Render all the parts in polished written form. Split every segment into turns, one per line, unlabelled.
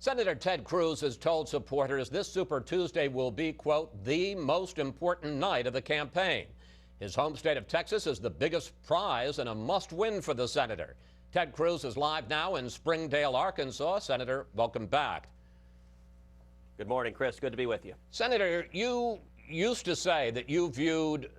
Senator Ted Cruz has told supporters this Super Tuesday will be, quote, the most important night of the campaign. His home state of Texas is the biggest prize and a must-win for the senator. Ted Cruz is live now in Springdale, Arkansas. Senator, welcome back.
Good morning, Chris. Good to be with you.
Senator, you used to say that you viewed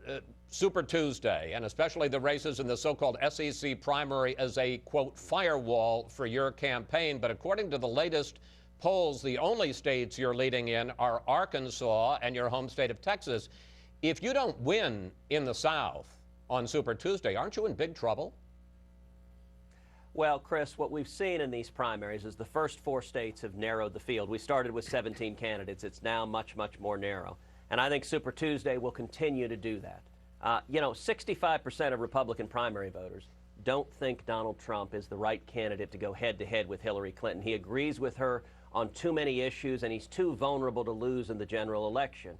Super Tuesday, and especially the races in the so-called SEC primary, as a, quote, firewall for your campaign. But according to the latest polls, the only states you're leading in are Arkansas and your home state of Texas. If you don't win in the South on Super Tuesday, aren't you in big trouble?
Well, Chris, what we've seen in these primaries is the first 4 states have narrowed the field. We started with 17 candidates. It's now much, much more narrow. And I think Super Tuesday will continue to do that. 65% of Republican primary voters don't think Donald Trump is the right candidate to go head-to-head with Hillary Clinton. He agrees with her on too many issues, and he's too vulnerable to lose in the general election.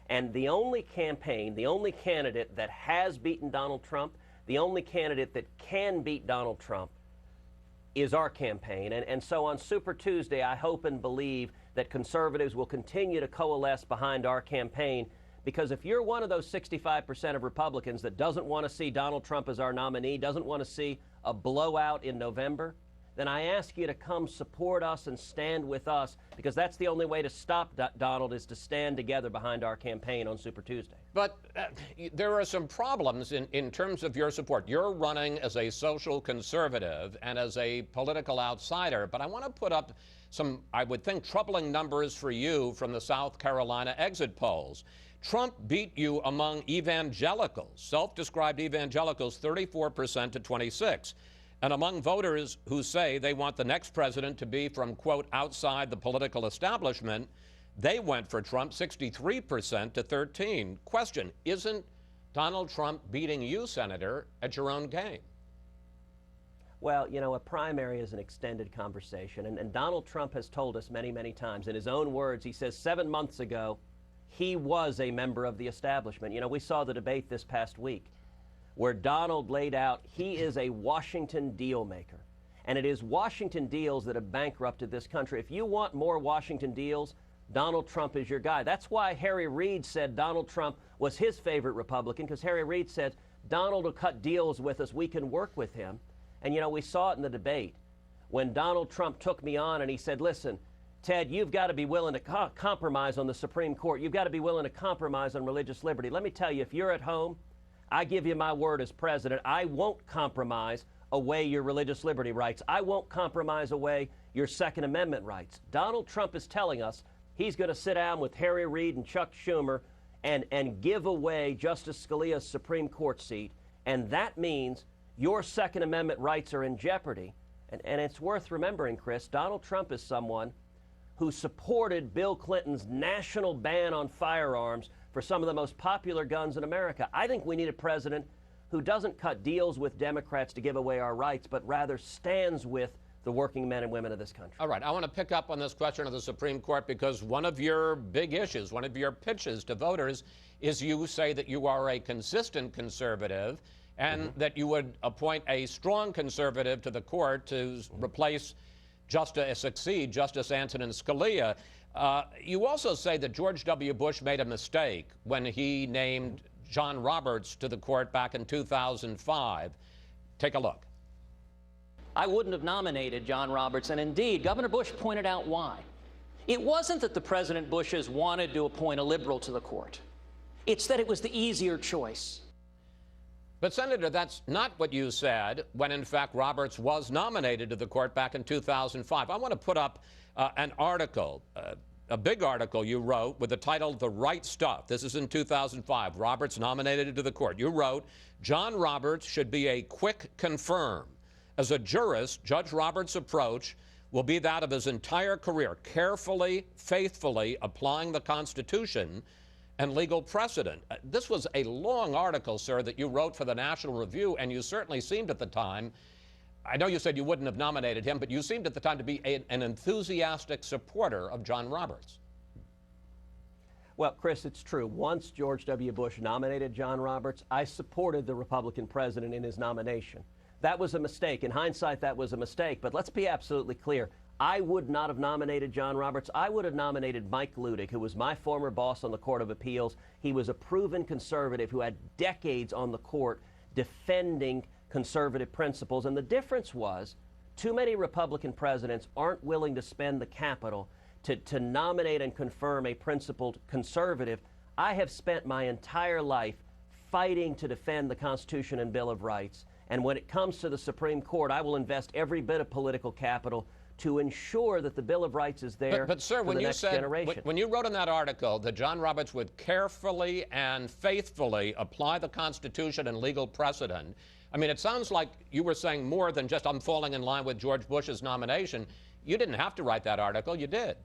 And the only campaign, the only candidate that has beaten Donald Trump, the only candidate that can beat Donald Trump is our campaign. And so on Super Tuesday, I hope and believe that conservatives will continue to coalesce behind our campaign, because if you're one of those 65% of Republicans that doesn't want to see Donald Trump as our nominee, doesn't want to see a blowout in November, then I ask you to come support us and stand with us, because that's the only way to stop Donald, is to stand together behind our campaign on Super Tuesday.
But there are some problems in terms of your support. You're running as a social conservative and as a political outsider, but I want to put up some, I would think, troubling numbers for you from the South Carolina exit polls. Trump beat you among evangelicals, self-described evangelicals, 34% to 26%. And among voters who say they want the next president to be from, quote, outside the political establishment, they went for Trump, 63% to 13%. Question, isn't Donald Trump beating you, Senator, at your own game?
Well, a primary is an extended conversation, and Donald Trump has told us many, many times, in his own words, he says 7 months ago, he was a member of the establishment. We saw the debate this past week, where Donald laid out he is a Washington deal maker. And it is Washington deals that have bankrupted this country. If you want more Washington deals, Donald Trump is your guy. That's why Harry Reid said Donald Trump was his favorite Republican, because Harry Reid said, Donald will cut deals with us, we can work with him. And we saw it in the debate when Donald Trump took me on and he said, listen, Ted, you've got to be willing to compromise on the Supreme Court. You've got to be willing to compromise on religious liberty. Let me tell you, if you're at home, I give you my word as president, I won't compromise away your religious liberty rights. I won't compromise away your Second Amendment rights. Donald Trump is telling us he's going to sit down with Harry Reid and Chuck Schumer and give away Justice Scalia's Supreme Court seat. And that means your Second Amendment rights are in jeopardy. And it's worth remembering, Chris, Donald Trump is someone who supported Bill Clinton's national ban on firearms for some of the most popular guns in America. I think we need a president who doesn't cut deals with Democrats to give away our rights, but rather stands with the working men and women of this country.
All right, I want to pick up on this question of the Supreme Court, because one of your big issues, one of your pitches to voters is you say that you are a consistent conservative and that you would appoint a strong conservative to the court to replace succeed Justice Antonin Scalia. You also say that George W. Bush made a mistake when he named John Roberts to the court back in 2005. Take a look.
I wouldn't have nominated John Roberts, and indeed, Governor Bush pointed out why. It wasn't that the President Bushes wanted to appoint a liberal to the court. It's that it was the easier choice.
But, Senator, that's not what you said when, in fact, Roberts was nominated to the court back in 2005. I want to put up an article, a big article you wrote with the title The Right Stuff. This is in 2005. Roberts nominated to the court. You wrote, John Roberts should be a quick confirm. As a jurist, Judge Roberts' approach will be that of his entire career, carefully, faithfully applying the Constitution and legal precedent. This was a long article, sir, that you wrote for the National Review, and you certainly seemed at the time, I know you said you wouldn't have nominated him, but you seemed at the time to be an enthusiastic supporter of John Roberts.
Well, Chris, it's true. Once George W. Bush nominated John Roberts, I supported the Republican president in his nomination. That was a mistake. In hindsight, that was a mistake. But let's be absolutely clear. I would not have nominated John Roberts. I would have nominated Mike Ludick, who was my former boss on the Court of Appeals. He was a proven conservative who had decades on the court defending conservative principles. And the difference was too many Republican presidents aren't willing to spend the capital to nominate and confirm a principled conservative. I have spent my entire life fighting to defend the Constitution and Bill of Rights. And when it comes to the Supreme Court, I will invest every bit of political capital to ensure that the Bill of Rights is there
but sir,
for
when
the
you
next
said,
generation.
when you wrote in that article that John Roberts would carefully and faithfully apply the Constitution and legal precedent, I mean, it sounds like you were saying more than just I'm falling in line with George Bush's nomination. You didn't have to write that article. You did.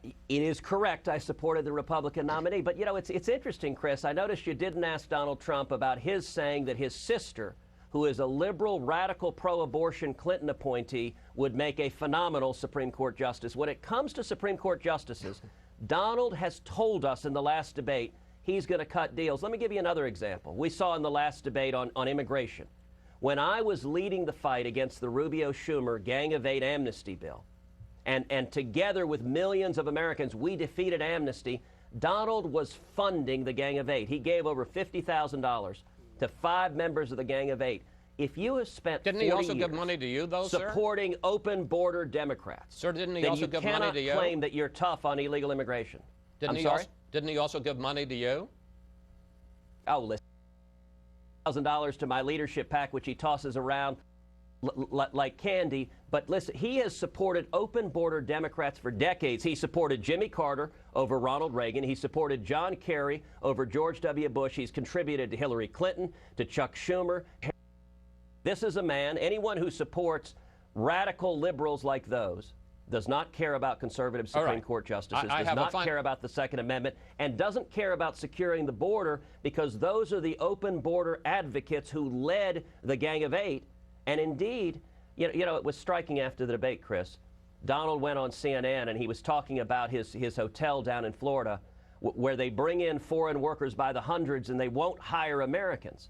It is correct. I supported the Republican nominee. But, you know, it's interesting, Chris. I noticed you didn't ask Donald Trump about his saying that his sister, who is a liberal, radical, pro-abortion Clinton appointee, would make a phenomenal Supreme Court justice. When it comes to Supreme Court justices, Donald has told us in the last debate he's going to cut deals. Let me give you another example. We saw in the last debate on immigration. When I was leading the fight against the Rubio-Schumer Gang of Eight amnesty bill, and together with millions of Americans, we defeated amnesty, Donald was funding the Gang of Eight. He gave over $50,000 to 5 members of the Gang of Eight. If you have spent 40
Didn't he also
years
give money to you, though,
supporting open border Democrats,
sir? Didn't he
then
also
you
give money
cannot
to you?
claim that you're tough on illegal immigration.
Didn't
I'm sorry?
Didn't he also give money to you?
Oh, listen, $1,000 to my leadership PAC, which he tosses around like candy. But listen, he has supported open border Democrats for decades. He supported Jimmy Carter over Ronald Reagan. He supported John Kerry over George W. Bush. He's contributed to Hillary Clinton, to Chuck Schumer. This is a man, anyone who supports radical liberals like those, does not care about conservative Supreme Court justices, does not care about the Second Amendment, and doesn't care about securing the border, because those are the open border advocates who led the Gang of Eight. And indeed, you know, it was striking after the debate, Chris. Donald went on CNN and he was talking about his hotel down in Florida where they bring in foreign workers by the hundreds and they won't hire Americans.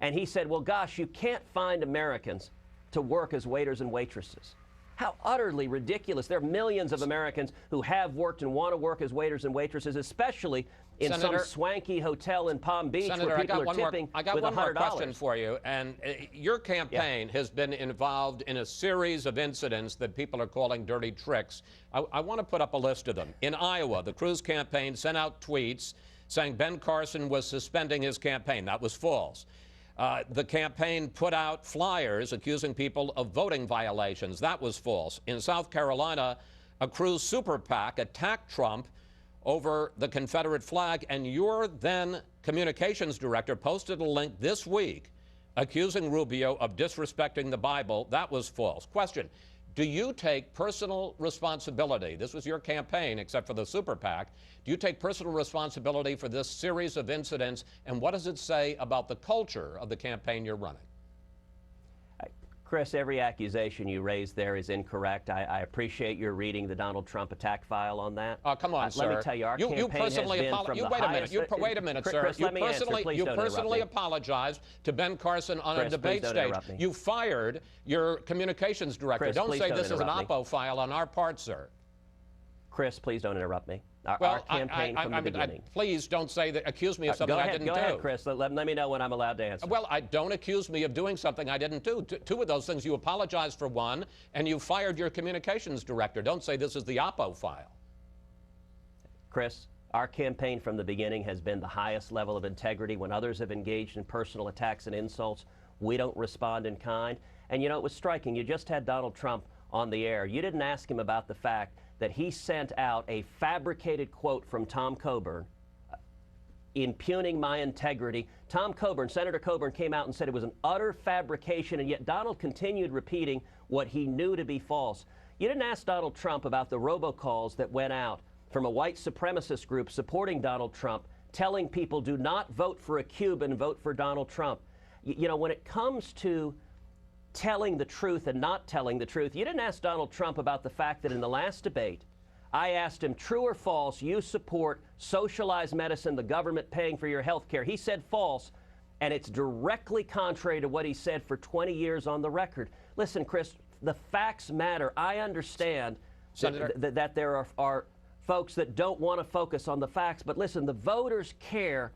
And he said, well, gosh, you can't find Americans to work as waiters and waitresses. How utterly ridiculous. There are millions of Americans who have worked and want to work as waiters and waitresses, especially in
Senator,
some swanky hotel in Palm Beach
Senator,
where people are tipping
I got
with
one more
$100.
question for you. And your campaign has been involved in a series of incidents that people are calling dirty tricks. I want to put up a list of them. In Iowa, the Cruz campaign sent out tweets saying Ben Carson was suspending his campaign. That was false. The campaign put out flyers accusing people of voting violations. That was false. In South Carolina, a Cruz super PAC attacked Trump over the Confederate flag, and your then communications director posted a link this week accusing Rubio of disrespecting the Bible. That was false. Question, do you take personal responsibility? This was your campaign, except for the super PAC. Do you take personal responsibility for this series of incidents, and what does it say about the culture of the campaign you're running?
Chris, every accusation you raised there is incorrect. I appreciate your reading the Donald Trump attack file on that.
Come on, sir.
Let me tell you, our campaign has been from the highest...
Wait a minute, sir.
Chris, let me answer. Please don't interrupt me.
Apologized to Ben Carson on
Chris,
a debate stage. You fired your communications director.
Chris,
don't say this is an
interrupt me.
Oppo file on our part, sir.
Chris, please don't interrupt me. Our campaign from the beginning.
Please don't say that. Accuse me of something I didn't do.
Go ahead, Chris. Let me know when I'm allowed to answer.
Well, don't accuse me of doing something I didn't do. Two of those things, you apologized for one, and you fired your communications director. Don't say this is the Oppo file.
Chris, our campaign from the beginning has been the highest level of integrity. When others have engaged in personal attacks and insults, we don't respond in kind. And you know, it was striking. You just had Donald Trump on the air. You didn't ask him about the fact that he sent out a fabricated quote from Tom Coburn impugning my integrity. Tom Coburn, Senator Coburn, came out and said it was an utter fabrication, and yet Donald continued repeating what he knew to be false. You didn't ask Donald Trump about the robocalls that went out from a white supremacist group supporting Donald Trump, telling people do not vote for a Cuban, vote for Donald Trump. You know, when it comes to telling the truth and not telling the truth, you didn't ask Donald Trump about the fact that in the last debate, I asked him, true or false, you support socialized medicine, the government paying for your health care. He said false, and it's directly contrary to what he said for 20 years on the record. Listen, Chris, the facts matter. I understand
Senator,
that there are folks that don't want to focus on the facts, but listen, the voters care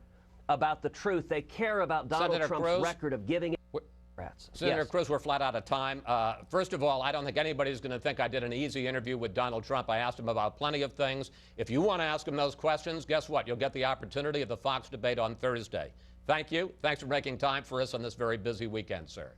about the truth. They care about Donald
Senator
Trump's
Cruz,
record of giving Democrats.
Senator
Yes.
Cruz, we're flat out of time. First of all, I don't think anybody's going to think I did an easy interview with Donald Trump. I asked him about plenty of things. If you want to ask him those questions, guess what? You'll get the opportunity at the Fox debate on Thursday. Thank you. Thanks for making time for us on this very busy weekend, sir.